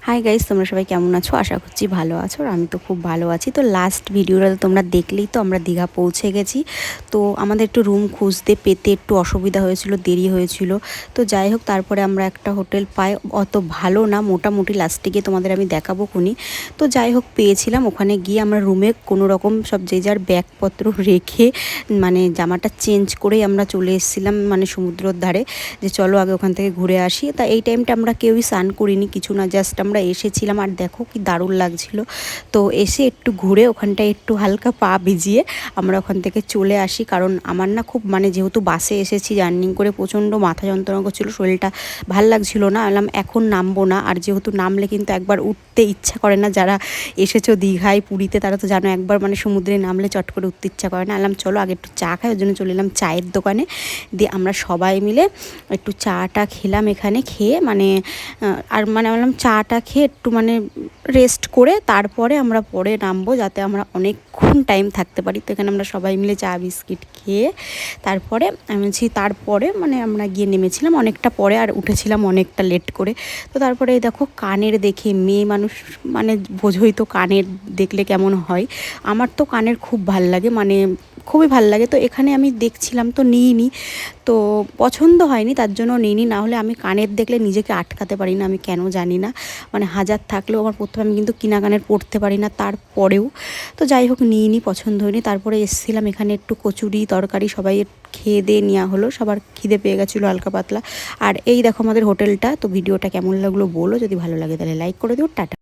Hi guys, তোমরা সবাই কেমন আছো? আশা করছি ভালো আছো। আর আমি তো খুব ভালো আছি। তো লাস্ট ভিডিওটা তো তোমরা দেখলেই, তো আমরা দীঘা পৌঁছে গেছি। তো আমাদের একটু রুম খুঁজতে পেতে একটু অসুবিধা হয়েছিল, দেরি হয়েছিল। তো যাই হোক, তারপরে আমরা একটা হোটেল পাই, অত ভালো না, মোটামুটি। লাস্টে গিয়ে তোমাদের আমি দেখাবো খুনি। তো যাই হোক, পেয়েছিলাম। ওখানে গিয়ে আমরা রুমে কোনো রকম সব যে যার ব্যাগপত্র রেখে, মানে জামাটা চেঞ্জ করেই আমরা চলে এসেছিলাম মানে সমুদ্রের ধারে, যে চলো আগে ওখান থেকে ঘুরে আসি। তা এই টাইমটা আমরা কেউই স্নান করিনি, কিছু না, জাস্ট আমরা এসেছিলাম। আর দেখো কি দারুণ লাগছিল। তো এসে একটু ঘুরে ওখানটায় একটু হালকা পা ভিজিয়ে আমরা ওখান থেকে চলে আসি। কারণ আমার না খুব, মানে যেহেতু বাসে এসেছি জার্নি করে, প্রচণ্ড মাথা যন্ত্রণা করছিলো, শরীরটা ভাল লাগছিল না। আলাম এখন নামবো না। আর যেহেতু নামলে কিন্তু একবার উঠতে ইচ্ছা করে না। যারা এসেছো দীঘায়, পুরীতে, তারা তো জানো একবার মানে সমুদ্রে নামলে চট করে উঠতে ইচ্ছা করে না। আলাম চলো আগে একটু চা খাই, ওই জন্য চলে এলাম চায়ের দোকানে। দিয়ে আমরা সবাই মিলে একটু চাটা খেলাম এখানে। খেয়ে মানে আর মানে বললাম চাটা খেয়ে একটু মানে রেস্ট করে তারপরে আমরা পরে নামবো, যাতে আমরা অনেকক্ষণ টাইম থাকতে পারি। তো এখানে আমরা সবাই মিলে চা বিস্কিট খেয়ে তারপরে আমি তারপরে মানে আমরা গিয়ে নেমেছিলাম অনেকটা পরে, আর উঠেছিলাম অনেকটা লেট করে। তো তারপরে এই দেখো কানের দেখে, মেয়ে মানুষ মানে বোঝোই তো কানের দেখলে কেমন হয়। আমার তো কানের খুব ভাল লাগে, মানে খুবই ভাল লাগে। তো এখানে আমি দেখছিলাম, তো নিইনি, তো পছন্দ হয়নি, তার জন্য নিইনি। না হলে আমি কানের দেখলে নিজেকে আটকাতে পারি না, আমি কেন জানি না। মানে হাজার থাকলেও আমার প্রথমে, আমি কিন্তু কিনা কানের পরতে পারি না তারপরেও। তো যাই হোক, নিইনি, পছন্দ হয়নি। তারপরে এসেছিলাম এখানে একটু কচুরি তরকারি সবাই খেয়ে দিয়ে নেওয়া হলো, সবার খিদে পেয়ে গেছিলো হালকা পাতলা। আর এই দেখো আমাদের হোটেলটা। তো ভিডিওটা কেমন লাগলো বলো, যদি ভালো লাগে তাহলে লাইক করে দিও। টাটা।